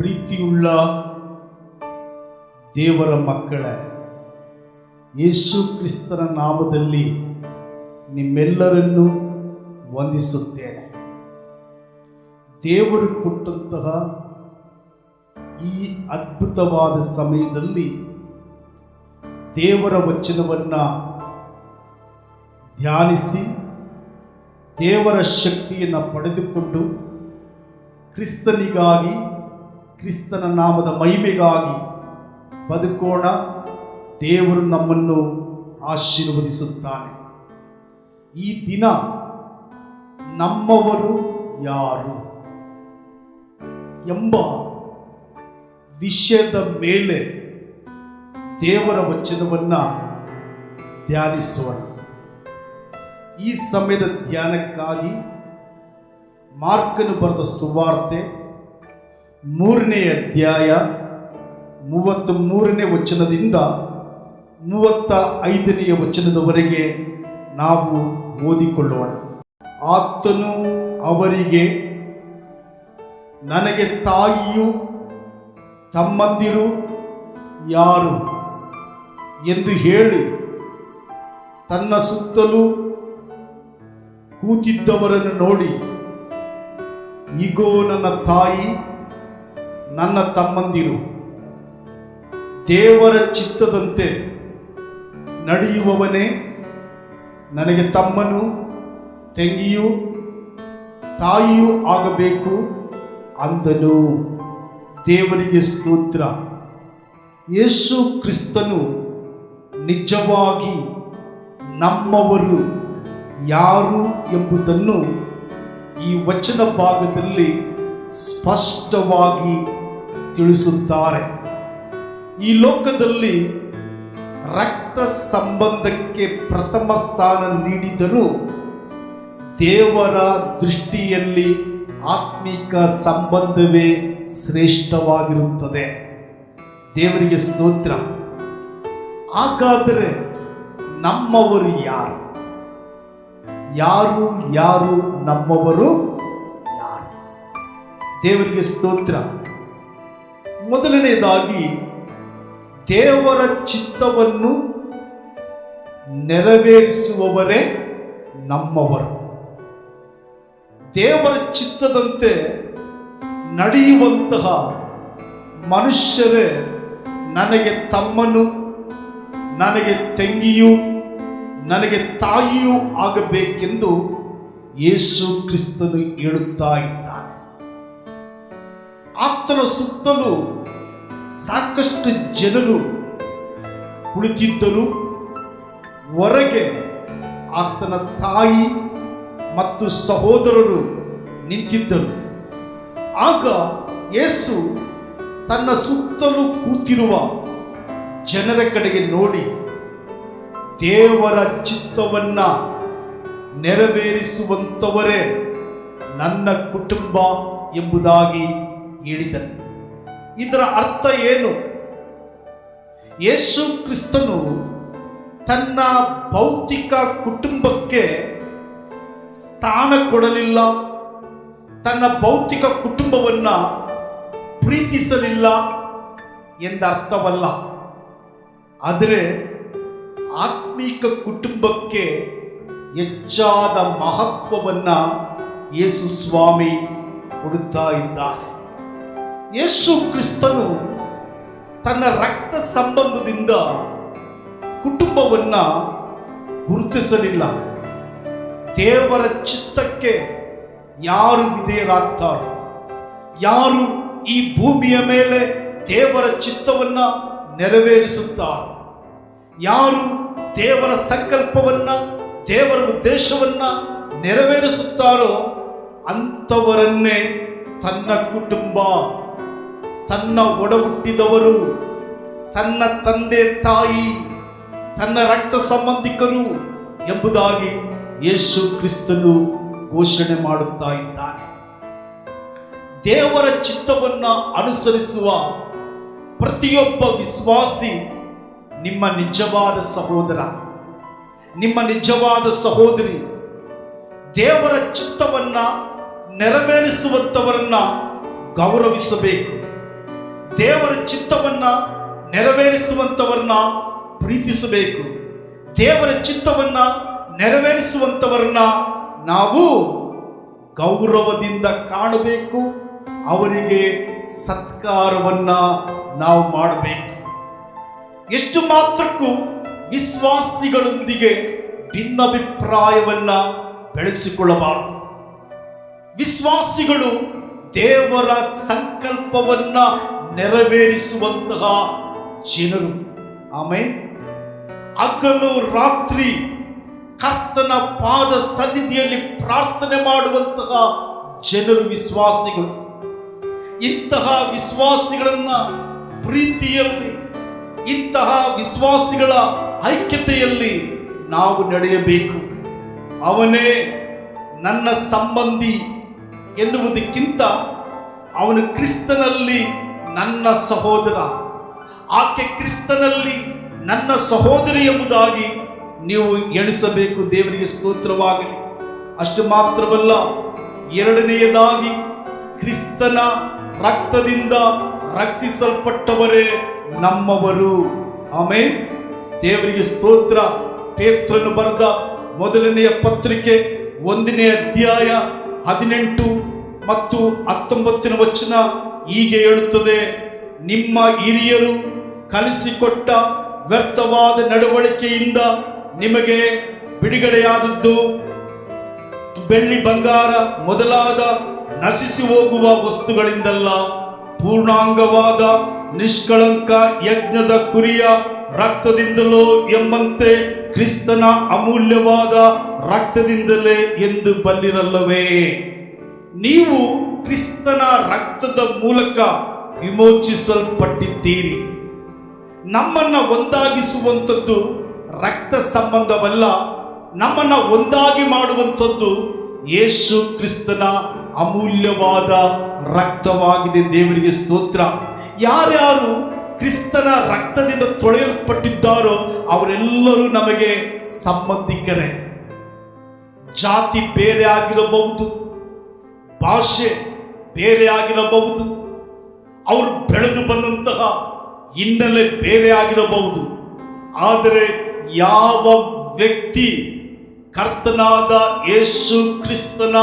ಪ್ರೀತಿಯುಳ್ಳ ದೇವರ ಮಕ್ಕಳೇ, ಯೇಸು ಕ್ರಿಸ್ತನ ನಾಮದಲ್ಲಿ ನಿಮ್ಮೆಲ್ಲರನ್ನು ವಂದಿಸುತ್ತೇನೆ. ದೇವರು ಕೊಟ್ಟಂತಹ ಈ ಅದ್ಭುತವಾದ ಸಮಯದಲ್ಲಿ ದೇವರ ವಚನವನ್ನು ಧ್ಯಾನಿಸಿ ದೇವರ ಶಕ್ತಿಯನ್ನು ಪಡೆದುಕೊಂಡು ಕ್ರಿಸ್ತನಿಗಾಗಿ, ಕ್ರಿಸ್ತನ ನಾಮದ ಮಹಿಮೆಗಾಗಿ ಬದುಕೋಣ. ದೇವರು ನಮ್ಮನ್ನು ಆಶೀರ್ವದಿಸುತ್ತಾನೆ. ಈ ದಿನ ನಮ್ಮವರು ಯಾರು ಎಂಬ ವಿಷಯದ ಮೇಲೆ ದೇವರ ವಚನವನ್ನು ಧ್ಯಾನಿಸೋಣ. ಈ ಸಮಯದ ಧ್ಯಾನಕ್ಕಾಗಿ ಮಾರ್ಕನು ಬರೆದ ಸುವಾರ್ತೆ 3ನೇ ಅಧ್ಯಾಯ 33ನೇ ವಚನದಿಂದ 35ನೇ ವಚನದವರೆಗೆ ನಾವು ಓದಿಕೊಳ್ಳೋಣ. ಆತನು ಅವರಿಗೆ, ನನಗೆ ತಾಯಿಯು ತಮ್ಮಂದಿರು ಯಾರು ಎಂದು ಹೇಳಿ ತನ್ನ ಸುತ್ತಲೂ ಕೂತಿದ್ದವರನ್ನು ನೋಡಿ, ಇಗೋ ನನ್ನ ತಾಯಿ, ನನ್ನ ತಮ್ಮಂದಿರು, ದೇವರ ಚಿತ್ತದಂತೆ ನಡೆಯುವವನೇ ನನಗೆ ತಮ್ಮನು ತಂಗಿಯೂ ತಾಯಿಯೂ ಆಗಬೇಕು ಅಂದನು. ದೇವರಿಗೆ ಸ್ತೋತ್ರ. ಯೇಸು ಕ್ರಿಸ್ತನು ನಿಜವಾಗಿ ನಮ್ಮವರು ಯಾರು ಎಂಬುದನ್ನು ಈ ವಚನ ಭಾಗದಲ್ಲಿ ಸ್ಪಷ್ಟವಾಗಿ ತಿಳಿಸುತ್ತಾರೆ. ಈ ಲೋಕದಲ್ಲಿ ರಕ್ತ ಸಂಬಂಧಕ್ಕೆ ಪ್ರಥಮ ಸ್ಥಾನ ನೀಡಿದರೂ ದೇವರ ದೃಷ್ಟಿಯಲ್ಲಿ ಆತ್ಮಿಕ ಸಂಬಂಧವೇ ಶ್ರೇಷ್ಠವಾಗಿರುತ್ತದೆ. ದೇವರಿಗೆ ಸ್ತೋತ್ರ. ಹಾಗಾದರೆ ನಮ್ಮವರು ಯಾರು? ಯಾರು ಯಾರು ನಮ್ಮವರು ಯಾರು? ದೇವರಿಗೆ ಸ್ತೋತ್ರ. ಮೊದಲನೇದಾಗಿ, ದೇವರ ಚಿತ್ತವನ್ನು ನೆರವೇರಿಸುವವರೇ ನಮ್ಮವರು. ದೇವರ ಚಿತ್ತದಂತೆ ನಡೆಯುವಂತಹ ಮನುಷ್ಯರೇ ನನಗೆ ತಮ್ಮನು, ನನಗೆ ತಂಗಿಯೂ, ನನಗೆ ತಾಯಿಯೂ ಆಗಬೇಕೆಂದು ಯೇಸು ಕ್ರಿಸ್ತನು ಹೇಳುತ್ತಾ ಇದ್ದಾನೆ. ಆತನ ಸುತ್ತಲೂ ಸಾಕಷ್ಟು ಜನರು ಕುಳಿತಿದ್ದರು. ಹೊರಗೆ ಆತನ ತಾಯಿ ಮತ್ತು ಸಹೋದರರು ನಿಂತಿದ್ದರು. ಆಗ ಯೇಸು ತನ್ನ ಸುತ್ತಲೂ ಕೂತಿರುವ ಜನರ ಕಡೆಗೆ ನೋಡಿ, ದೇವರ ಚಿತ್ತವನ್ನ ನೆರವೇರಿಸುವಂಥವರೇ ನನ್ನ ಕುಟುಂಬ ಎಂಬುದಾಗಿ ಹೇಳಿದನು. ಇದರ ಅರ್ಥ ಏನು? ಯೇಸು ಕ್ರಿಸ್ತನು ತನ್ನ ಭೌತಿಕ ಕುಟುಂಬಕ್ಕೆ ಸ್ಥಾನ ಕೊಡಲಿಲ್ಲ, ತನ್ನ ಭೌತಿಕ ಕುಟುಂಬವನ್ನ ಪ್ರೀತಿಸಲಿಲ್ಲ ಎಂದರ್ಥವಲ್ಲ. ಆದರೆ ಆತ್ಮಿಕ ಕುಟುಂಬಕ್ಕೆ ಹೆಚ್ಚಾದ ಮಹತ್ವವನ್ನು ಯೇಸು ಸ್ವಾಮಿ ಕೊಡುತ್ತಾ ಇದ್ದಾರೆ. ಯೇಸು ಕ್ರಿಸ್ತನು ತನ್ನ ರಕ್ತ ಸಂಬಂಧದಿಂದ ಕುಟುಂಬವನ್ನು ಗುರುತಿಸಲಿಲ್ಲ. ದೇವರ ಚಿತ್ತಕ್ಕೆ ಯಾರು ವಿಧೇಯರಾಗ್ತಾರೋ, ಯಾರು ಈ ಭೂಮಿಯ ಮೇಲೆ ದೇವರ ಚಿತ್ತವನ್ನು ನೆರವೇರಿಸುತ್ತಾರೋ, ಯಾರು ದೇವರ ಸಂಕಲ್ಪವನ್ನ, ದೇವರ ಉದ್ದೇಶವನ್ನ ನೆರವೇರಿಸುತ್ತಾರೋ ಅಂಥವರನ್ನೇ ತನ್ನ ಕುಟುಂಬ, ತನ್ನ ಒಡ ಹುಟ್ಟಿದವರು, ತನ್ನ ತಂದೆ ತಾಯಿ, ತನ್ನ ರಕ್ತ ಸಂಬಂಧಿಕರು ಎಂಬುದಾಗಿ ಯೇಸು ಕ್ರಿಸ್ತನು ಘೋಷಣೆ ಮಾಡುತ್ತಾ ಇದ್ದಾನೆ. ದೇವರ ಚಿತ್ತವನ್ನು ಅನುಸರಿಸುವ ಪ್ರತಿಯೊಬ್ಬ ವಿಶ್ವಾಸಿ ನಿಮ್ಮ ನಿಜವಾದ ಸಹೋದರ, ನಿಮ್ಮ ನಿಜವಾದ ಸಹೋದರಿ. ದೇವರ ಚಿತ್ತವನ್ನು ನೆರವೇರಿಸುವಂಥವರನ್ನ ಗೌರವಿಸಬೇಕು, ದೇವರ ಚಿತ್ತವನ್ನ ನೆರವೇರಿಸುವಂತವರನ್ನ ಪ್ರೀತಿಸಬೇಕು. ದೇವರ ಚಿತ್ತವನ್ನ ನೆರವೇರಿಸುವಂತವರನ್ನ ನಾವು ಗೌರವದಿಂದ ಕಾಣಬೇಕು. ಅವರಿಗೆ ಸತ್ಕಾರವನ್ನ ನಾವು ಮಾಡಬೇಕು. ಎಷ್ಟು ಮಾತ್ರಕ್ಕೂ ವಿಶ್ವಾಸಿಗಳೊಂದಿಗೆ ಭಿನ್ನಾಭಿಪ್ರಾಯವನ್ನ ಬೆಳೆಸಿಕೊಳ್ಳಬಾರದು. ವಿಶ್ವಾಸಿಗಳು ದೇವರ ಸಂಕಲ್ಪವನ್ನ ನೆರವೇರಿಸುವಂತಹ ಜನರು. ಆಮೇನ್. ಹಗಲು ರಾತ್ರಿ ಕರ್ತನ ಪಾದ ಸನ್ನಿಧಿಯಲ್ಲಿ ಪ್ರಾರ್ಥನೆ ಮಾಡುವಂತಹ ಜನರು ವಿಶ್ವಾಸಿಗಳು. ಇಂತಹ ವಿಶ್ವಾಸಿಗಳನ್ನ ಪ್ರೀತಿಯಲ್ಲಿ, ಇಂತಹ ವಿಶ್ವಾಸಿಗಳ ಐಕ್ಯತೆಯಲ್ಲಿ ನಾವು ನಡೆಯಬೇಕು. ಅವನೇ ನನ್ನ ಸಂಬಂಧಿ ಎನ್ನುವುದಕ್ಕಿಂತ ಅವನು ಕ್ರಿಸ್ತನಲ್ಲಿ ನನ್ನ ಸಹೋದರ, ಆಕೆ ಕ್ರಿಸ್ತನಲ್ಲಿ ನನ್ನ ಸಹೋದರಿ ಎಂಬುದಾಗಿ ನೀವು ಎಣಿಸಬೇಕು. ದೇವರಿಗೆ ಸ್ತೋತ್ರವಾಗಲಿ. ಅಷ್ಟು ಮಾತ್ರವಲ್ಲ, ಎರಡನೆಯದಾಗಿ ಕ್ರಿಸ್ತನ ರಕ್ತದಿಂದ ರಕ್ಷಿಸಲ್ಪಟ್ಟವರೇ ನಮ್ಮವರು. ಆಮೆನ್. ದೇವರಿಗೆ ಸ್ತೋತ್ರ. ಪೇತ್ರನು ಬರೆದ ಮೊದಲನೆಯ ಪತ್ರಿಕೆ 1ನೇ ಅಧ್ಯಾಯ 18 ಮತ್ತು 19 ವಚನ ಹೀಗೆ ಹೇಳುತ್ತದೆ: ನಿಮ್ಮ ಹಿರಿಯರು ಕಲಿಸಿಕೊಟ್ಟ ವ್ಯರ್ಥವಾದ ನಡವಳಿಕೆಯಿಂದ ನಿಮಗೆ ಬಿಡುಗಡೆಯಾದದ್ದು ಬೆಳ್ಳಿ ಬಂಗಾರ ಮೊದಲಾದ ನಶಿಸಿ ಹೋಗುವ ವಸ್ತುಗಳಿಂದಲ್ಲ, ಪೂರ್ಣಾಂಗವಾದ ನಿಷ್ಕಳಂಕ ಯಜ್ಞದ ಕುರಿಯ ರಕ್ತದಿಂದಲೋ ಎಂಬಂತೆ ಕ್ರಿಸ್ತನ ಅಮೂಲ್ಯವಾದ ರಕ್ತದಿಂದಲೇ ಎಂದು ಬಲ್ಲಿರಲ್ಲವೇ. ನೀವು ಕ್ರಿಸ್ತನ ರಕ್ತದ ಮೂಲಕ ವಿಮೋಚಿಸಲ್ಪಟ್ಟಿದ್ದೀರಿ. ನಮ್ಮನ್ನ ಒಂದಾಗಿಸುವಂಥದ್ದು ರಕ್ತ ಸಂಬಂಧವಲ್ಲ, ನಮ್ಮನ್ನ ಒಂದಾಗಿ ಮಾಡುವಂಥದ್ದು ಯೇಸು ಕ್ರಿಸ್ತನ ಅಮೂಲ್ಯವಾದ ರಕ್ತವಾಗಿದೆ. ದೇವರಿಗೆ ಸ್ತೋತ್ರ. ಯಾರ್ಯಾರು ಕ್ರಿಸ್ತನ ರಕ್ತದಿಂದ ತೊಳೆಯಲ್ಪಟ್ಟಿದ್ದಾರೋ ಅವರೆಲ್ಲರೂ ನಮಗೆ ಸಂಬಂಧಿಕರೇ. ಜಾತಿ ಬೇರೆ ಆಗಿರಬಹುದು, ಭಾಷೆ ಬೇರೆ ಆಗಿರಬಹುದು, ಅವರು ಬೆಳೆದು ಬಂದಂತಹ ಹಿನ್ನೆಲೆ ಬೇರೆ ಆಗಿರಬಹುದು. ಆದರೆ ಯಾವ ವ್ಯಕ್ತಿ ಕರ್ತನಾದ ಯೇಸು ಕ್ರಿಸ್ತನ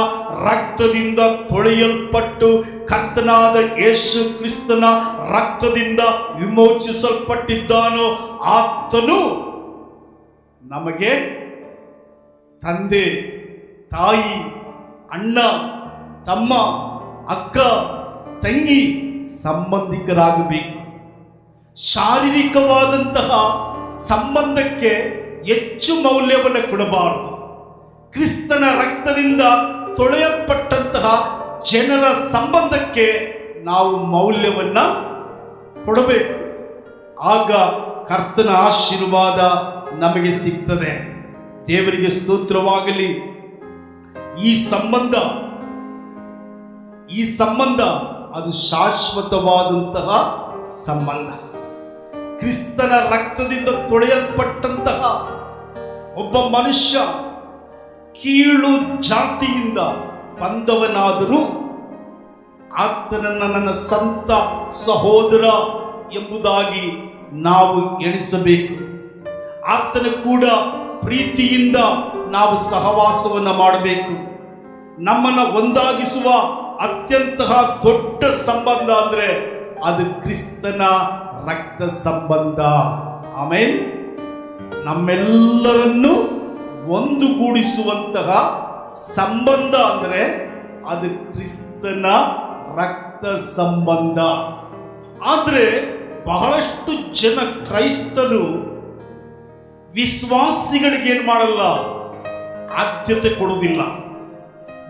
ರಕ್ತದಿಂದ ತೊಳೆಯಲ್ಪಟ್ಟು ಕರ್ತನಾದ ಯೇಸು ಕ್ರಿಸ್ತನ ರಕ್ತದಿಂದ ವಿಮೋಚಿಸಲ್ಪಟ್ಟಿದ್ದಾನೋ ಆತನು ನಮಗೆ ತಂದೆ, ತಾಯಿ, ಅಣ್ಣ, ತಮ್ಮ, ಅಕ್ಕ, ತಂಗಿ ಸಂಬಂಧಿಕರಾಗಬೇಕು. ಶಾರೀರಿಕವಾದಂತಹ ಸಂಬಂಧಕ್ಕೆ ಹೆಚ್ಚು ಮೌಲ್ಯವನ್ನು ಕೊಡಬಾರದು. ಕ್ರಿಸ್ತನ ರಕ್ತದಿಂದ ತೊಳೆಯಲ್ಪಟ್ಟಂತಹ ಜನರ ಸಂಬಂಧಕ್ಕೆ ನಾವು ಮೌಲ್ಯವನ್ನ ಕೊಡಬೇಕು. ಆಗ ಕರ್ತನ ಆಶೀರ್ವಾದ ನಮಗೆ ಸಿಗ್ತದೆ. ದೇವರಿಗೆ ಸ್ತೋತ್ರವಾಗಲಿ. ಈ ಸಂಬಂಧ ಅದು ಶಾಶ್ವತವಾದಂತಹ ಸಂಬಂಧ. ಕ್ರಿಸ್ತನ ರಕ್ತದಿಂದ ತೊಳೆಯಲ್ಪಟ್ಟಂತಹ ಒಬ್ಬ ಮನುಷ್ಯ ಕೀಳು ಜಾತಿಯಿಂದ ಬಂದವನಾದರೂ ಆತನನ್ನು ನನ್ನ ಸ್ವಂತ ಸಹೋದರ ಎಂಬುದಾಗಿ ನಾವು ಎಣಿಸಬೇಕು. ಆತನ ಕೂಡ ಪ್ರೀತಿಯಿಂದ ನಾವು ಸಹವಾಸವನ್ನು ಮಾಡಬೇಕು. ನಮ್ಮನ್ನು ಒಂದಾಗಿಸುವ ಅತ್ಯಂತ ದೊಡ್ಡ ಸಂಬಂಧ ಅಂದರೆ ಅದು ಕ್ರಿಸ್ತನ ರಕ್ತ ಸಂಬಂಧ. ಆಮೇನ್. ನಮ್ಮೆಲ್ಲರನ್ನು ಒಂದುಗೂಡಿಸುವಂತಹ ಸಂಬಂಧ ಅಂದರೆ ಅದು ಕ್ರಿಸ್ತನ ರಕ್ತ ಸಂಬಂಧ. ಆದರೆ ಬಹಳಷ್ಟು ಜನ ಕ್ರೈಸ್ತರು ವಿಶ್ವಾಸಿಗಳಿಗೆ ಏನು ಮಾಡಲ್ಲ, ಆದ್ಯತೆ ಕೊಡುವುದಿಲ್ಲ,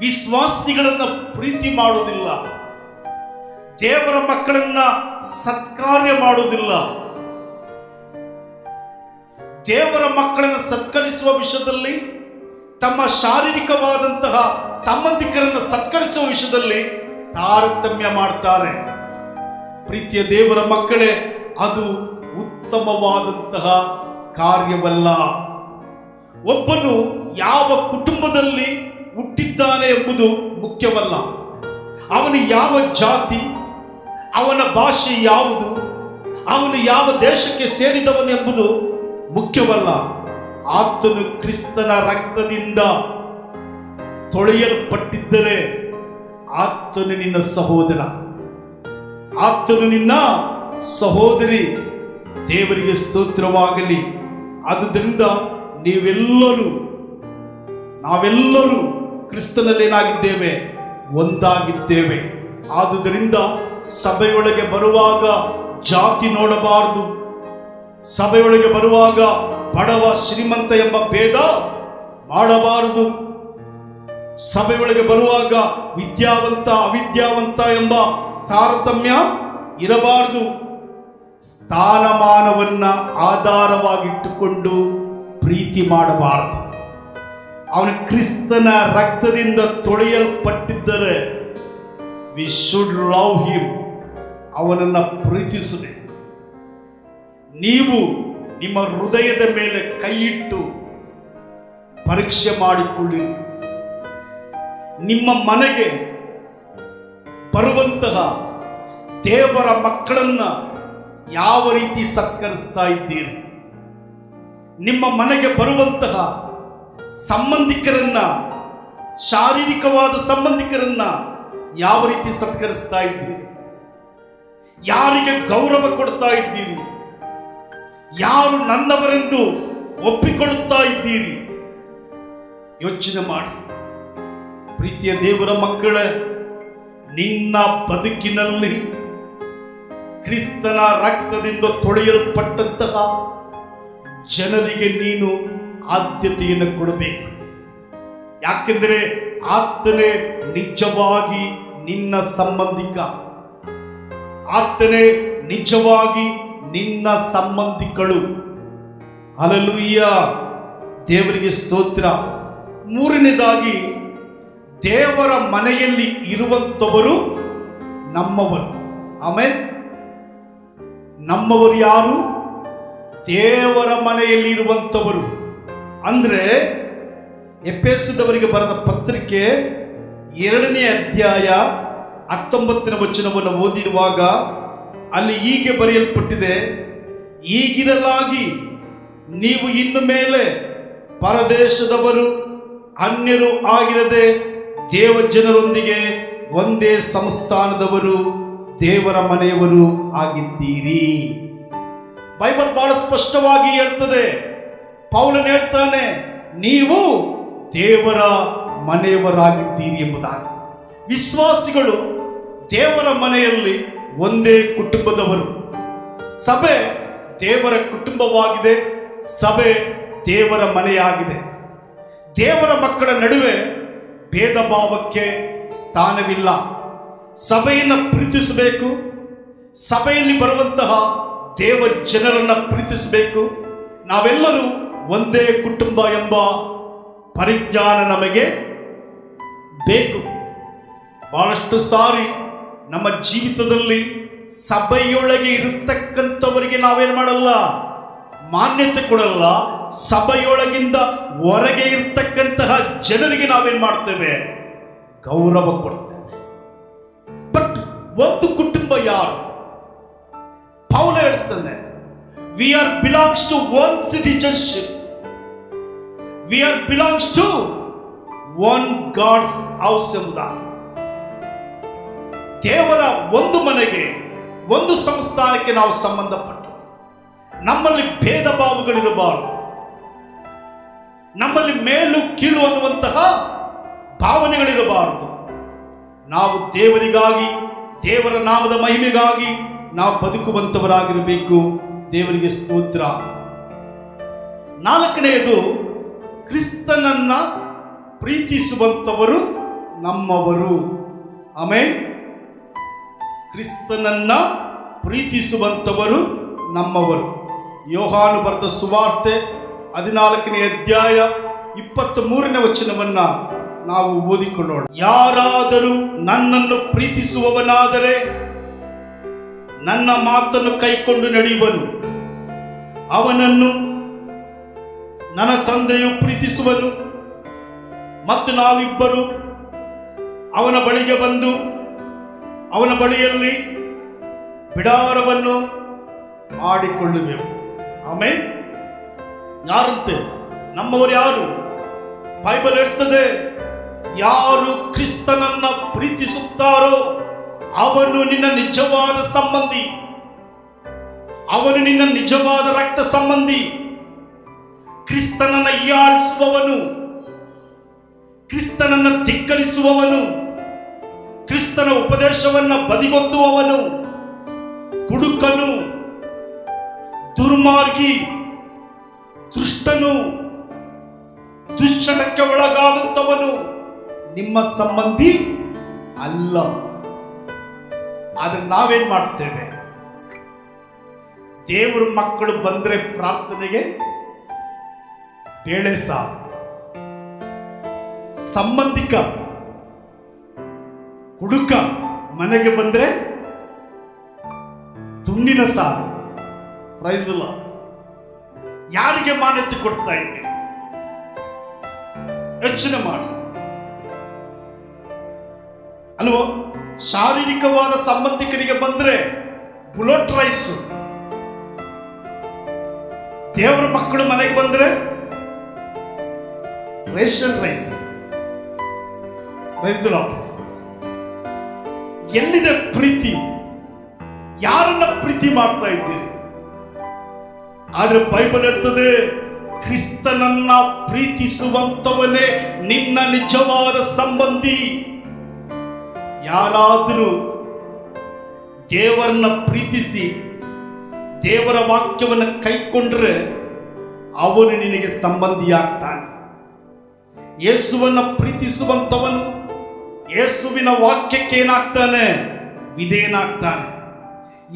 ವಿಶ್ವಾಸಿಗಳನ್ನ ಪ್ರೀತಿ ಮಾಡುವುದಿಲ್ಲ, ದೇವರ ಮಕ್ಕಳನ್ನ ಸತ್ಕಾರ್ಯ ಮಾಡುವುದಿಲ್ಲ. ದೇವರ ಮಕ್ಕಳನ್ನು ಸತ್ಕರಿಸುವ ವಿಷಯದಲ್ಲಿ, ತಮ್ಮ ಶಾರೀರಿಕವಾದಂತಹ ಸಂಬಂಧಿಕರನ್ನು ಸತ್ಕರಿಸುವ ವಿಷಯದಲ್ಲಿ ತಾರತಮ್ಯ ಮಾಡ್ತಾರೆ. ಪ್ರೀತಿಯ ದೇವರ ಮಕ್ಕಳೇ, ಅದು ಉತ್ತಮವಾದಂತಹ ಕಾರ್ಯವಲ್ಲ. ಒಬ್ಬನು ಯಾವ ಕುಟುಂಬದಲ್ಲಿ ಹುಟ್ಟಿದ್ದಾನೆ ಎಂಬುದು ಮುಖ್ಯವಲ್ಲ. ಅವನು ಯಾವ ಜಾತಿ, ಅವನ ಭಾಷೆ ಯಾವುದು, ಅವನು ಯಾವ ದೇಶಕ್ಕೆ ಸೇರಿದವನು ಎಂಬುದು ಮುಖ್ಯವಲ್ಲ. ಆತನು ಕ್ರಿಸ್ತನ ರಕ್ತದಿಂದ ತೊಳೆಯಲ್ಪಟ್ಟಿದ್ದರೆ ಆತನು ನಿನ್ನ ಸಹೋದರ, ಆತನು ನಿನ್ನ ಸಹೋದರಿ. ದೇವರಿಗೆ ಸ್ತೋತ್ರವಾಗಲಿ. ಆದುದರಿಂದ ನಾವೆಲ್ಲರೂ ಕ್ರಿಸ್ತನಲ್ಲಿ ಏನಾಗಿದ್ದೇವೆ? ಒಂದಾಗಿದ್ದೇವೆ. ಆದುದರಿಂದ ಸಭೆಯೊಳಗೆ ಬರುವಾಗ ಜಾತಿ ನೋಡಬಾರದು. ಸಭೆಯೊಳಗೆ ಬರುವಾಗ ಬಡವ ಶ್ರೀಮಂತ ಎಂಬ ಭೇದ ಮಾಡಬಾರದು. ಸಭೆಯೊಳಗೆ ಬರುವಾಗ ವಿದ್ಯಾವಂತ ಅವಿದ್ಯಾವಂತ ಎಂಬ ತಾರತಮ್ಯ ಇರಬಾರದು. ಸ್ಥಾನಮಾನವನ್ನ ಆಧಾರವಾಗಿಟ್ಟುಕೊಂಡು ಪ್ರೀತಿ ಮಾಡಬಾರದು. ಅವನು ಕ್ರಿಸ್ತನ ರಕ್ತದಿಂದ ತೊಳೆಯಲ್ಪಟ್ಟಿದ್ದರೆ ವಿ ಶುಡ್ ಲವ್ ಹಿಮ್, ಅವನನ್ನು ಪ್ರೀತಿಸಬೇಕು. ನೀವು ನಿಮ್ಮ ಹೃದಯದ ಮೇಲೆ ಕೈಯಿಟ್ಟು ಪರೀಕ್ಷೆ ಮಾಡಿಕೊಳ್ಳಿ. ನಿಮ್ಮ ಮನೆಗೆ ಬರುವಂತಹ ದೇವರ ಮಕ್ಕಳನ್ನ ಯಾವ ರೀತಿ ಸತ್ಕರಿಸ್ತಾ ಇದ್ದೀರಿ? ನಿಮ್ಮ ಮನೆಗೆ ಬರುವಂತಹ ಸಂಬಂಧಿಕರನ್ನ, ಶಾರೀರಿಕವಾದ ಸಂಬಂಧಿಕರನ್ನ ಯಾವ ರೀತಿ ಸತ್ಕರಿಸ್ತಾ ಇದ್ದೀರಿ? ಯಾರಿಗೆ ಗೌರವ ಕೊಡ್ತಾ ಇದ್ದೀರಿ? ಯಾರು ನನ್ನವರೆಂದು ಒಪ್ಪಿಕೊಳ್ಳುತ್ತಾ ಇದ್ದೀರಿ? ಯೋಚನೆ ಮಾಡಿ. ಪ್ರೀತಿಯ ದೇವರ ಮಕ್ಕಳೇ, ನಿನ್ನ ಬದುಕಿನಲ್ಲಿ ಕ್ರಿಸ್ತನ ರಕ್ತದಿಂದ ತೊಳೆಯಲ್ಪಟ್ಟಂತಹ ಜನರಿಗೆ ನೀನು ಆದ್ಯತೆಯನ್ನು ಕೊಡಬೇಕು. ಯಾಕೆಂದರೆ ಆತನೇ ನಿಜವಾಗಿ ನಿನ್ನ ಸಂಬಂಧಿಕ, ಆತನೇ ನಿಜವಾಗಿ ನಿನ್ನ ಸಂಬಂಧಿಕಳು. ಹಲ್ಲೆಲೂಯಾ, ದೇವರಿಗೆ ಸ್ತೋತ್ರ. ಮೂರನೇದಾಗಿ, ದೇವರ ಮನೆಯಲ್ಲಿ ಇರುವಂತವರು ನಮ್ಮವರು. ಆಮೇಲೆ ನಮ್ಮವರು ಯಾರು? ದೇವರ ಮನೆಯಲ್ಲಿ ಇರುವಂತವರು. ಅಂದ್ರೆ ಎಫೆಸದವರಿಗೆ ಬರೆದ ಪತ್ರಿಕೆ 2ನೇ ಅಧ್ಯಾಯ 19ನೇ ವಚನವನ್ನು ಓದಿರುವಾಗ ಅಲ್ಲಿ ಹೀಗೆ ಬರೆಯಲ್ಪಟ್ಟಿದೆ, ಹೀಗಿರಲಾಗಿ ನೀವು ಇನ್ನು ಮೇಲೆ ಪರದೇಶದವರು, ಅನ್ಯರು ಆಗಿರದೆ ದೇವ ಜನರೊಂದಿಗೆ ಒಂದೇ ಸಂಸ್ಥಾನದವರು, ದೇವರ ಮನೆಯವರು ಆಗಿದ್ದೀರಿ. ಬೈಬಲ್ ಬಹಳ ಸ್ಪಷ್ಟವಾಗಿ ಹೇಳ್ತದೆ. ಪೌಲನು ಹೇಳ್ತಾನೆ, ನೀವು ದೇವರ ಮನೆಯವರಾಗಿದ್ದೀರಿ ಎಂಬುದಾಗಿ. ವಿಶ್ವಾಸಿಗಳು ದೇವರ ಮನೆಯಲ್ಲಿ ಒಂದೇ ಕುಟುಂಬದವರು. ಸಭೆ ದೇವರ ಕುಟುಂಬವಾಗಿದೆ, ಸಭೆ ದೇವರ ಮನೆಯಾಗಿದೆ. ದೇವರ ಮಕ್ಕಳ ನಡುವೆ ಭೇದ ಭಾವಕ್ಕೆ ಸ್ಥಾನವಿಲ್ಲ. ಸಭೆಯನ್ನು ಪ್ರೀತಿಸಬೇಕು, ಸಭೆಯಲ್ಲಿ ಬರುವಂತಹ ದೇವ ಜನರನ್ನು ಪ್ರೀತಿಸಬೇಕು. ನಾವೆಲ್ಲರೂ ಒಂದೇ ಕುಟುಂಬ ಎಂಬ ಪರಿಜ್ಞಾನ ನಮಗೆ ಬೇಕು. ಬಹಳಷ್ಟು ಸಾರಿ ನಮ್ಮ ಜೀವಿತದಲ್ಲಿ ಸಭೆಯೊಳಗೆ ಇರತಕ್ಕಂಥವರಿಗೆ ನಾವೇನು ಮಾಡಲ್ಲ, ಮಾನ್ಯತೆ ಕೊಡಲ್ಲ. ಸಭೆಯೊಳಗಿಂದ ಹೊರಗೆ ಇರ್ತಕ್ಕಂತಹ ಜನರಿಗೆ ನಾವೇನು ಮಾಡ್ತೇವೆ? ಗೌರವ ಕೊಡ್ತೇವೆ. ಬಟ್ ಒಂದು ಕುಟುಂಬ ಯಾರು? ಪೌಲ ಹೇಳ್ತಾನೆ, we are belongs to one citizenship, we are belongs to one God's house ಎಂಬುದಾಗಿ. ದೇವರ ಒಂದು ಮನೆಗೆ, ಒಂದು ಸಂಸ್ಥಾನಕ್ಕೆ ನಾವು ಸಂಬಂಧಪಟ್ಟ. ನಮ್ಮಲ್ಲಿ ಭೇದ ಭಾವಗಳಿರಬಾರದು. ನಮ್ಮಲ್ಲಿ ಮೇಲು ಕೀಳು ಅನ್ನುವಂತಹ ಭಾವನೆಗಳಿರಬಾರದು. ನಾವು ದೇವರಿಗಾಗಿ, ದೇವರ ನಾಮದ ಮಹಿಮೆಗಾಗಿ ನಾವು ಬದುಕುವಂತವರಾಗಿರಬೇಕು. ದೇವರಿಗೆ ಸ್ತೋತ್ರ. 4ನೇದು, ಕ್ರಿಸ್ತನನ್ನ ಪ್ರೀತಿಸುವಂತವರು ನಮ್ಮವರು. ಆಮೆನ್. ಕ್ರಿಸ್ತನನ್ನ ಪ್ರೀತಿಸುವಂತವರು ನಮ್ಮವರು. ಯೋಹಾನು ಬರೆದ ಸುವಾರ್ತೆ 14ನೇ ಅಧ್ಯಾಯ 23ನೇ ವಚನವನ್ನ ನಾವು ಓದಿಕೊಳ್ಳೋಣ. ಯಾರಾದರೂ ನನ್ನನ್ನು ಪ್ರೀತಿಸುವವನಾದರೆ ನನ್ನ ಮಾತನ್ನು ಕೈಕೊಂಡು ನಡೆಯುವನು, ಅವನನ್ನು ನನ್ನ ತಂದೆಯು ಪ್ರೀತಿಸುವನು, ಮತ್ತು ನಾವಿಬ್ಬರು ಅವನ ಬಳಿಗೆ ಬಂದು ಅವನ ಬಳಿಯಲ್ಲಿ ಬಿಡಾರವನ್ನು ಮಾಡಿಕೊಳ್ಳುವೆವು. ಆಮೇಲೆ ಯಾರಂತೆ? ನಮ್ಮವರು ಯಾರು? ಬೈಬಲ್ ಹೇಳ್ತದೆ, ಯಾರು ಕ್ರಿಸ್ತನನ್ನ ಪ್ರೀತಿಸುತ್ತಾರೋ ಅವನು ನಿನ್ನ ನಿಜವಾದ ಸಂಬಂಧಿ, ಅವನು ನಿನ್ನ ನಿಜವಾದ ರಕ್ತ ಸಂಬಂಧಿ. ಕ್ರಿಸ್ತನನ್ನ ಹೀಯಾಳಿಸುವವನು, ಕ್ರಿಸ್ತನನ್ನ ಧಿಕ್ಕರಿಸುವವನು, ಕ್ರಿಸ್ತನ ಉಪದೇಶವನ್ನ ಬದಿಗೊತ್ತುವವನು, ಕುಡುಕನು, ದುರ್ಮಾರ್ಗಿ, ದುಷ್ಟನು, ದುಶ್ಚಟಕ್ಕೆ ಒಳಗಾಗುತ್ತವನು ನಿಮ್ಮ ಸಂಬಂಧಿ ಅಲ್ಲ. ಆದ್ರೆ ನಾವೇನ್ ಮಾಡ್ತೇವೆ? ದೇವರ ಮಕ್ಕಳು ಬಂದ್ರೆ ಪ್ರಾರ್ಥನೆಗೆ ಬೇಳೆ ಸಾರು, ಸಂಬಂಧಿಕ ಕುಡುಕ ಮನೆಗೆ ಬಂದ್ರೆ ತುಂಡಿನ ಸಾರು. ಪ್ರೈಸ್ ಇಲ್ಲ. ಯಾರಿಗೆ ಮಾನ್ಯತೆ ಕೊಡ್ತಾ ಇದ್ದೀವಿ? ಯೋಚನೆ ಮಾಡಿ ಅಲ್ವೋ? ಶಾರೀರಿಕವಾದ ಸಂಬಂಧಿಕರಿಗೆ ಬಂದ್ರೆ ಬುಲೆಟ್ ರೈಸ್, ದೇವರ ಮಕ್ಕಳು ಮನೆಗೆ ಬಂದ್ರೆ ರೇಷನ್ ರೈಸ್. ಎಲ್ಲಿದೆ ಪ್ರೀತಿ? ಯಾರನ್ನ ಪ್ರೀತಿ ಮಾಡ್ತಾ ಇದ್ದೀರಿ? ಆದ್ರೆ ಬೈಬಲ್ ಹೇಳ್ತದೆ, ಕ್ರಿಸ್ತನನ್ನ ಪ್ರೀತಿಸುವಂತವನೇ ನಿನ್ನ ನಿಜವಾದ ಸಂಬಂಧಿ. ಯಾರಾದರೂ ದೇವರನ್ನ ಪ್ರೀತಿಸಿ ದೇವರ ವಾಕ್ಯವನ್ನು ಕೈಕೊಂಡ್ರೆ ಅವನು ನಿನಗೆ ಸಂಬಂಧಿಯಾಗ್ತಾನೆ. ಯೇಸುವನ್ನ ಪ್ರೀತಿಸುವಂತವನು ಯೇಸುವಿನ ವಾಕ್ಯಕ್ಕೆ ಏನಾಗ್ತಾನೆ? ವಿಧೇಯನಾಗ್ತಾನೆ.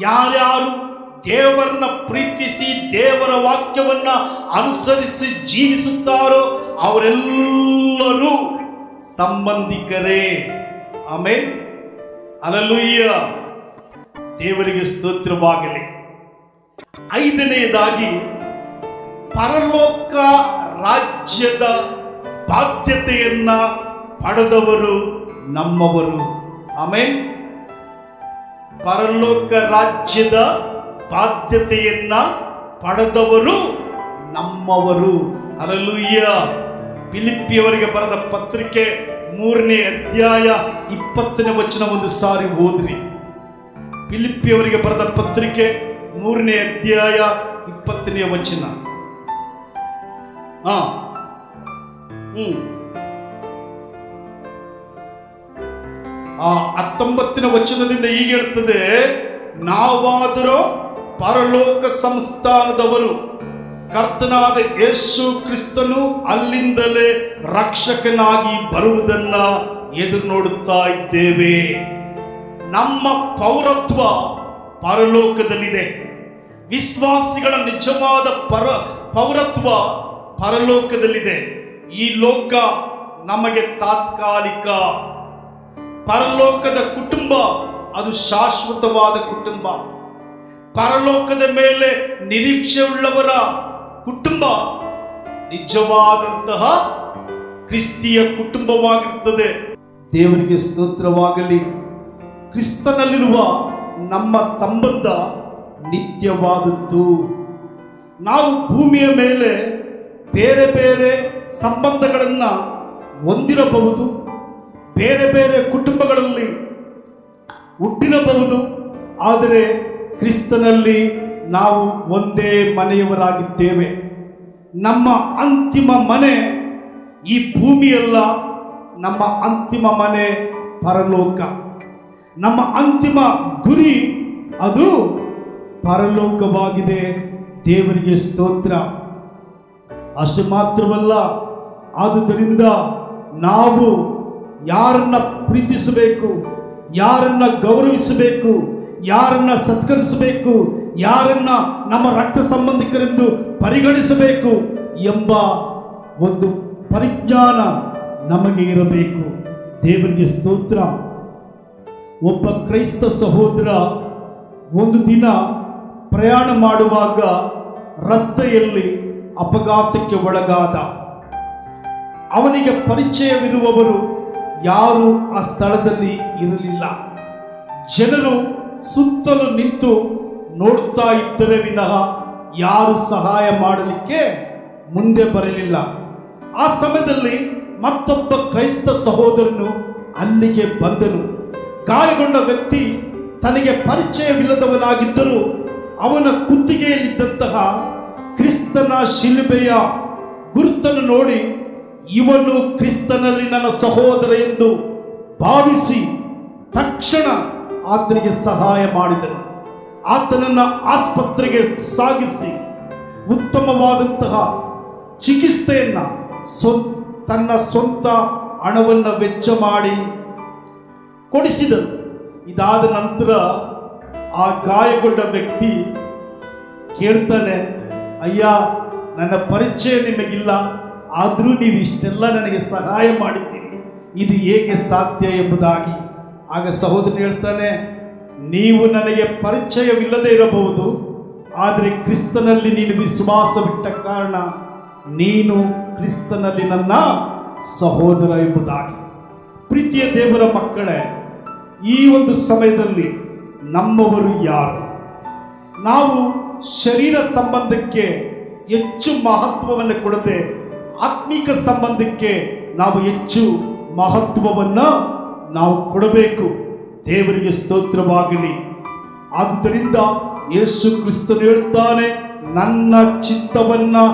ಯಾರ್ಯಾರು ದೇವರನ್ನ ಪ್ರೀತಿಸಿ ದೇವರ ವಾಕ್ಯವನ್ನ ಅನುಸರಿಸಿ ಜೀವಿಸುತ್ತಾರೋ ಅವರೆಲ್ಲರೂ ಸಂಬಂಧಿಕರೇ. ಆಮೆನ್. ಹಲ್ಲೆಲೂಯ. ದೇವರಿಗೆ ಸ್ತೋತ್ರವಾಗಲಿ. ಐದನೆಯದಾಗಿ, ಪರಲೋಕ ರಾಜ್ಯದ ಬಾಧ್ಯತೆಯನ್ನ ಪಡೆದವರು ನಮ್ಮವರು. ಆಮೆನ್. ಪರಲೋಕ ರಾಜ್ಯದ ಬಾಧ್ಯತೆಯನ್ನ ಪಡೆದವರು ನಮ್ಮವರು. ಹಲ್ಲೆಲೂಯ. ಫಿಲಿಪ್ಪಿಯವರಿಗೆ ಬರೆದ ಪತ್ರಿಕೆ 3ನೇ ಅಧ್ಯಾಯ 20ನೇ ವಚನ ಒಂದು ಸಾರಿ ಓದ್ರಿ. ಫಿಲಿಪ್ಪಿಯವರಿಗೆ ಬರೆದ ಪತ್ರಿಕೆ 3ನೇ ಅಧ್ಯಾಯ 20ನೇ ವಚನ. ಆ 19ನೇ ವಚನದಿಂದ ಹೀಗೆ ಹೇಳ್ತದೆ, ನಾವಾದರೂ ಪರಲೋಕ ಸಂಸ್ಥಾನದವರು, ಕರ್ತನಾದ ಯೇಸು ಕ್ರಿಸ್ತನು ಅಲ್ಲಿಂದಲೇ ರಕ್ಷಕನಾಗಿ ಬರುವುದನ್ನ ಎದುರು ನೋಡುತ್ತಾ ಇದ್ದೇವೆ. ನಮ್ಮ ಪೌರತ್ವ ಪರಲೋಕದಲ್ಲಿದೆ. ವಿಶ್ವಾಸಿಗಳ ನಿಜವಾದ ಪೌರತ್ವ ಪರಲೋಕದಲ್ಲಿದೆ. ಈ ಲೋಕ ನಮಗೆ ತಾತ್ಕಾಲಿಕ. ಪರಲೋಕದ ಕುಟುಂಬ ಅದು ಶಾಶ್ವತವಾದ ಕುಟುಂಬ. ಪರಲೋಕದ ಮೇಲೆ ನಿರೀಕ್ಷೆ ಉಳ್ಳವರ ಕುಟುಂಬ ನಿಜವಾದಂತಹ ಕ್ರಿಸ್ತಿಯ ಕುಟುಂಬವಾಗಿರುತ್ತದೆ. ದೇವರಿಗೆ ಸ್ತೋತ್ರವಾಗಲಿ. ಕ್ರಿಸ್ತನಲ್ಲಿರುವ ನಮ್ಮ ಸಂಬಂಧ ನಿತ್ಯವಾದದ್ದು. ನಾವು ಭೂಮಿಯ ಮೇಲೆ ಬೇರೆ ಬೇರೆ ಸಂಬಂಧಗಳನ್ನು ಹೊಂದಿರಬಹುದು, ಬೇರೆ ಬೇರೆ ಕುಟುಂಬಗಳಲ್ಲಿ ಹುಟ್ಟಿರಬಹುದು. ಆದರೆ ಕ್ರಿಸ್ತನಲ್ಲಿ ನಾವು ಒಂದೇ ಮನೆಯವರಾಗಿದ್ದೇವೆ. ನಮ್ಮ ಅಂತಿಮ ಮನೆ ಈ ಭೂಮಿಯಲ್ಲ, ನಮ್ಮ ಅಂತಿಮ ಮನೆ ಪರಲೋಕ. ನಮ್ಮ ಅಂತಿಮ ಗುರಿ ಅದು ಪರಲೋಕವಾಗಿದೆ. ದೇವರಿಗೆ ಸ್ತೋತ್ರ. ಅಷ್ಟು ಮಾತ್ರವಲ್ಲ, ಆದುದರಿಂದ ನಾವು ಯಾರನ್ನ ಪ್ರೀತಿಸಬೇಕು, ಯಾರನ್ನ ಗೌರವಿಸಬೇಕು, ಯಾರನ್ನ ಸತ್ಕರಿಸಬೇಕು, ಯಾರನ್ನ ನಮ್ಮ ರಕ್ತ ಸಂಬಂಧಿಕರೆಂದು ಪರಿಗಣಿಸಬೇಕು ಎಂಬ ಒಂದು ಪರಿಜ್ಞಾನ ನಮಗೆ ಇರಬೇಕು. ದೇವರಿಗೆ ಸ್ತೋತ್ರ. ಒಬ್ಬ ಕ್ರೈಸ್ತ ಸಹೋದರ ಒಂದು ದಿನ ಪ್ರಯಾಣ ಮಾಡುವಾಗ ರಸ್ತೆಯಲ್ಲಿ ಅಪಘಾತಕ್ಕೆ ಒಳಗಾದ. ಅವನಿಗೆ ಪರಿಚಯವಿರುವವರು ಯಾರು ಆ ಸ್ಥಳದಲ್ಲಿ ಇರಲಿಲ್ಲ. ಜನರು ಸುತ್ತಲೂ ನಿಂತು ನೋಡ್ತಾ ಇದ್ದರೆ ವಿನಃ ಯಾರು ಸಹಾಯ ಮಾಡಲಿಕ್ಕೆ ಮುಂದೆ ಬರಲಿಲ್ಲ. ಆ ಸಮಯದಲ್ಲಿ ಮತ್ತೊಬ್ಬ ಕ್ರೈಸ್ತ ಸಹೋದರನು ಅಲ್ಲಿಗೆ ಬಂದನು. ಗಾಯಗೊಂಡ ವ್ಯಕ್ತಿ ತನಗೆ ಪರಿಚಯವಿಲ್ಲದವನಾಗಿದ್ದರೂ ಅವನ ಕುತ್ತಿಗೆಯಲ್ಲಿದ್ದಂತಹ ಕ್ರಿಸ್ತನ ಶಿಲುಬೆಯ ಗುರುತನ್ನು ನೋಡಿ ಇವನು ಕ್ರಿಸ್ತನಲ್ಲಿ ನನ್ನ ಸಹೋದರ ಎಂದು ಭಾವಿಸಿ ತಕ್ಷಣ ಆತನಿಗೆ ಸಹಾಯ ಮಾಡಿದನು. ಆತನನ್ನು ಆಸ್ಪತ್ರೆಗೆ ಸಾಗಿಸಿ ಉತ್ತಮವಾದಂತಹ ಚಿಕಿತ್ಸೆಯನ್ನು ತನ್ನ ಸ್ವಂತ ಹಣವನ್ನು ವೆಚ್ಚ ಮಾಡಿ ಕೊಡಿಸಿದನು. ಇದಾದ ನಂತರ ಆ ಗಾಯಗೊಂಡ ವ್ಯಕ್ತಿ ಕೇಳ್ತಾನೆ, ಅಯ್ಯ, ನನ್ನ ಪರಿಚಯ ನಿಮಗಿಲ್ಲ, ಆದರೂ ನೀವು ಇಷ್ಟೆಲ್ಲ ನನಗೆ ಸಹಾಯ ಮಾಡಿದ್ದೀರಿ, ಇದು ಹೇಗೆ ಸಾಧ್ಯ ಎಂಬುದಾಗಿ. ಆಗ ಸಹೋದರನು ಹೇಳ್ತಾನೆ, ನೀವು ನನಗೆ ಪರಿಚಯವಿಲ್ಲದೆ ಇರಬಹುದು, ಆದರೆ ಕ್ರಿಸ್ತನಲ್ಲಿ ನೀನು ವಿಶ್ವಾಸವಿಟ್ಟ ಕಾರಣ ನೀನು ಕ್ರಿಸ್ತನಲ್ಲಿ ನನ್ನ ಸಹೋದರ ಎಂಬುದಾಗಿ. ಪ್ರೀತಿಯ ದೇವರ ಮಕ್ಕಳೇ, ಈ ಒಂದು ಸಮಯದಲ್ಲಿ ನಮ್ಮವರು ಯಾರು? ನಾವು ಶರೀರ ಸಂಬಂಧಕ್ಕೆ ಹೆಚ್ಚು ಮಹತ್ವವನ್ನು ಕೊಡದೆ ಆತ್ಮಿಕ ಸಂಬಂಧಕ್ಕೆ ನಾವು ಹೆಚ್ಚು ಮಹತ್ವವನ್ನು ನಾವು ಕೊಡಬೇಕು. ದೇವರಿಗೆ ಸ್ತೋತ್ರವಾಗಲಿ. ಆದುದರಿಂದ ಯೇಸು ಕ್ರಿಸ್ತನು ಹೇಳ್ತಾನೆ, ನನ್ನ ಚಿತ್ತವನ್ನು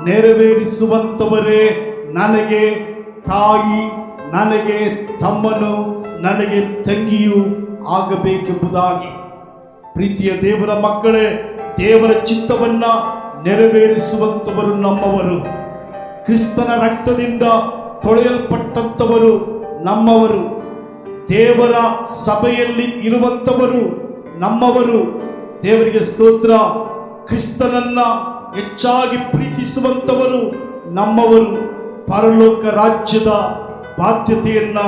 ನೆರವೇರಿಸುವಂಥವರೇ ನನಗೆ ತಾಯಿ, ನನಗೆ ತಮ್ಮನು, ನನಗೆ ತಂಗಿಯೂ ಆಗಬೇಕೆಂಬುದಾಗಿ. ಪ್ರೀತಿಯ ದೇವರ ಮಕ್ಕಳೇ, ದೇವರ ಚಿತ್ತವನ್ನು ನೆರವೇರಿಸುವಂಥವರು ನಮ್ಮವರು. ಕ್ರಿಸ್ತನ ರಕ್ತದಿಂದ ತೊಳೆಯಲ್ಪಟ್ಟಂಥವರು ನಮ್ಮವರು. ದೇವರ ಸಭೆಯಲ್ಲಿ ಇರುವಂಥವರು ನಮ್ಮವರು. ದೇವರಿಗೆ ಸ್ತೋತ್ರ. ಕ್ರಿಸ್ತನನ್ನ ಹೆಚ್ಚಾಗಿ ಪ್ರೀತಿಸುವಂಥವರು ನಮ್ಮವರು. ಪರಲೋಕ ರಾಜ್ಯದ ಬಾಧ್ಯತೆಯನ್ನ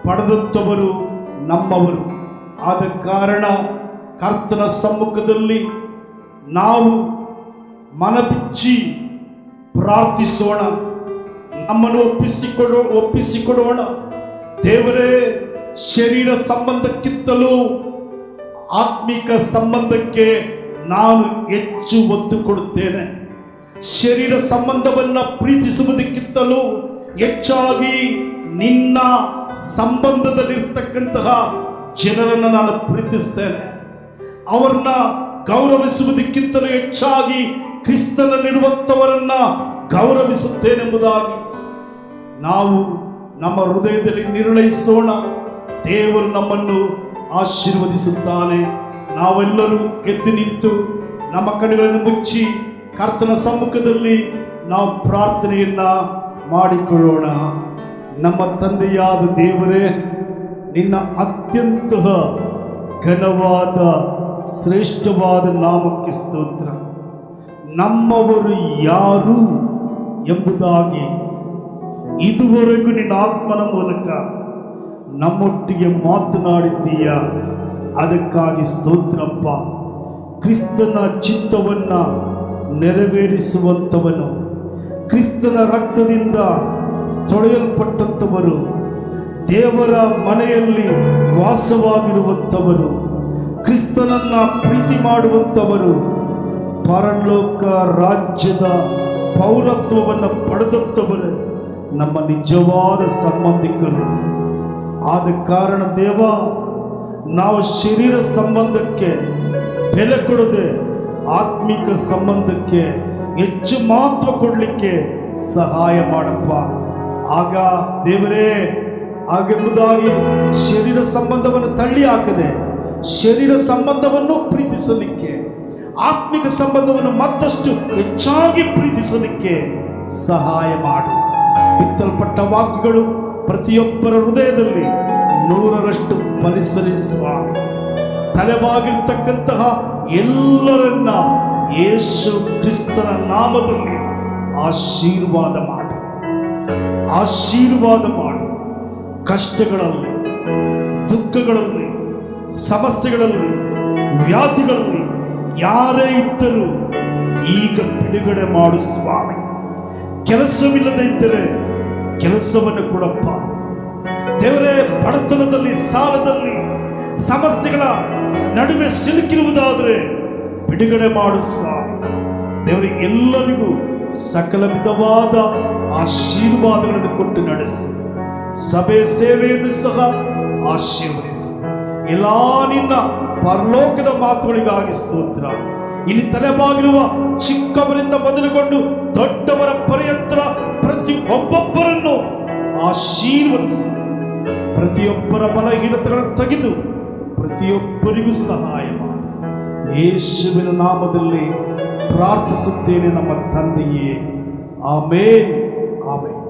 ಪಡೆದಂಥವರು ನಮ್ಮವರು. ಆದ ಕಾರಣ ಕರ್ತನ ಸಮ್ಮುಖದಲ್ಲಿ ನಾವು ಮನಬಿಚ್ಚಿ ಪ್ರಾರ್ಥಿಸೋಣ, ನಮ್ಮನ್ನು ಒಪ್ಪಿಸಿಕೊಡೋಣ. ದೇವರೇ, ಶರೀರ ಸಂಬಂಧಕ್ಕಿಂತಲೂ ಆತ್ಮಿಕ ಸಂಬಂಧಕ್ಕೆ ನಾನು ಹೆಚ್ಚು ಒತ್ತು ಕೊಡುತ್ತೇನೆ. ಶರೀರ ಸಂಬಂಧವನ್ನು ಪ್ರೀತಿಸುವುದಕ್ಕಿಂತಲೂ ಹೆಚ್ಚಾಗಿ ನಿನ್ನ ಸಂಬಂಧದಲ್ಲಿರ್ತಕ್ಕಂತಹ ಜನರನ್ನು ನಾನು ಪ್ರೀತಿಸ್ತೇನೆ. ಅವರನ್ನ ಗೌರವಿಸುವುದಕ್ಕಿಂತಲೂ ಹೆಚ್ಚಾಗಿ ಕ್ರಿಸ್ತನಲ್ಲಿರುವಂಥವರನ್ನ ಗೌರವಿಸುತ್ತೇನೆಂಬುದಾಗಿ ನಾವು ನಮ್ಮ ಹೃದಯದಲ್ಲಿ ನಿರ್ಣಯಿಸೋಣ. ದೇವರು ನಮ್ಮನ್ನು ಆಶೀರ್ವದಿಸುತ್ತಾನೆ. ನಾವೆಲ್ಲರೂ ಎದ್ದು ನಿಂತು ನಮ್ಮ ಕಣ್ಣುಗಳನ್ನು ಮುಚ್ಚಿ ಕರ್ತನ ಸಮ್ಮುಖದಲ್ಲಿ ನಾವು ಪ್ರಾರ್ಥನೆಯನ್ನ ಮಾಡಿಕೊಳ್ಳೋಣ. ನಮ್ಮ ತಂದೆಯಾದ ದೇವರೇ, ನಿನ್ನ ಅತ್ಯಂತ ಘನವಾದ ಶ್ರೇಷ್ಠವಾದ ನಾಮಕ್ಕೆ ಸ್ತೋತ್ರ. ನಮ್ಮವರು ಯಾರು ಎಂಬುದಾಗಿ ಇದುವರೆಗೂ ನಿನ್ನ ಆತ್ಮನ ಮೂಲಕ ನಮ್ಮೊಟ್ಟಿಗೆ ಮಾತನಾಡಿದ್ದೀಯ, ಅದಕ್ಕಾಗಿ ಸ್ತೋತ್ರಪ್ಪ. ಕ್ರಿಸ್ತನ ಚಿತ್ತವನ್ನು ನೆರವೇರಿಸುವಂಥವನು, ಕ್ರಿಸ್ತನ ರಕ್ತದಿಂದ ತೊಳೆಯಲ್ಪಟ್ಟಂಥವರು, ದೇವರ ಮನೆಯಲ್ಲಿ ವಾಸವಾಗಿರುವಂಥವರು, ಕ್ರಿಸ್ತನನ್ನ ಪ್ರೀತಿ ಮಾಡುವಂಥವರು, ಪರಲೋಕ ರಾಜ್ಯದ ಪೌರತ್ವವನ್ನು ಪಡೆದಂಥವರು ನಮ್ಮ ನಿಜವಾದ ಸಂಬಂಧಿಕರು. ಆದ ಕಾರಣ ದೇವ, ನಾವು ಶರೀರ ಸಂಬಂಧಕ್ಕೆ ಬೆಲೆ ಕೊಡದೆ ಆತ್ಮಿಕ ಸಂಬಂಧಕ್ಕೆ ಹೆಚ್ಚು ಮಹತ್ವ ಕೊಡಲಿಕ್ಕೆ ಸಹಾಯ ಮಾಡಪ್ಪ. ಆಗ ದೇವರೇ, ಹಾಗೆಂಬುದಾಗಿ ಶರೀರ ಸಂಬಂಧವನ್ನು ತಳ್ಳಿ ಹಾಕದೆ ಶರೀರ ಸಂಬಂಧವನ್ನು ಪ್ರೀತಿಸಲಿಕ್ಕೆ, ಆತ್ಮಿಕ ಸಂಬಂಧವನ್ನು ಮತ್ತಷ್ಟು ಹೆಚ್ಚಾಗಿ ಪ್ರೀತಿಸಲಿಕ್ಕೆ ಸಹಾಯ ಮಾಡು. ಬಿತ್ತಲ್ಪಟ್ಟ ವಾಕ್ಯಗಳು ಪ್ರತಿಯೊಬ್ಬರ ಹೃದಯದಲ್ಲಿ 100ರಷ್ಟು ಫಲಿಸಲಿ ಸ್ವಾಮಿ. ತಲೆಬಾಗಿರ್ತಕ್ಕಂತಹ ಎಲ್ಲರನ್ನ ಯೇಸು ಕ್ರಿಸ್ತನ ನಾಮದಲ್ಲಿ ಆಶೀರ್ವಾದ ಮಾಡು, ಆಶೀರ್ವಾದ ಮಾಡು. ಕಷ್ಟಗಳಲ್ಲಿ, ದುಃಖಗಳಲ್ಲಿ, ಸಮಸ್ಯೆಗಳಲ್ಲಿ, ವ್ಯಾಧಿಗಳಲ್ಲಿ ಯಾರೇ ಇದ್ದರೂ ಈಗ ಬಿಡುಗಡೆ ಮಾಡು ಸ್ವಾಮಿ. ಕೆಲಸವಿಲ್ಲದೆ ಇದ್ದರೆ ಕೆಲಸವನ್ನು ಕೊಡಪ್ಪ ದೇವರೇ. ಬಡತನದಲ್ಲಿ, ಸಾಲದಲ್ಲಿ, ಸಮಸ್ಯೆಗಳ ನಡುವೆ ಸಿಲುಕಿರುವುದಾದರೆ ಬಿಡುಗಡೆ ಮಾಡು ಸ್ವಾಮಿ. ದೇವರೇ, ಎಲ್ಲರಿಗೂ ಸಕಲ ವಿಧವಾದ ಆಶೀರ್ವಾದಗಳನ್ನು ಕೊಟ್ಟು ನಡೆಸು. ಸಭೆ ಸೇವೆಯನ್ನು ಸಹ ಆಶೀರ್ವದಿಸು. ಎಲ್ಲಾ ನಿನ್ನ ಪರಲೋಕದ ಮಾತುಗಳಿಗಾಗಿ ಸ್ತೋತ್ರ. ಇಲ್ಲಿ ತಲೆಬಾಗಿರುವ ಚಿಕ್ಕವರಿಂದ ಮೊದಲುಗೊಂಡು ದೊಡ್ಡವರ ಪರ್ಯಂತರ ಪ್ರತಿ ಒಬ್ಬೊಬ್ಬರನ್ನು ಆಶೀರ್ವದಿಸು. ಪ್ರತಿಯೊಬ್ಬರ ಬಲಹೀನತೆಗಳನ್ನು ತೆಗೆದು ಪ್ರತಿಯೊಬ್ಬರಿಗೂ ಸಹಾಯ ಮಾಡು. ಯೇಸುವಿನ ನಾಮದಲ್ಲಿ ಪ್ರಾರ್ಥಿಸುತ್ತೇನೆ ನಮ್ಮ ತಂದೆಯೇ. ಆಮೇನ್, ಆಮೇನ್.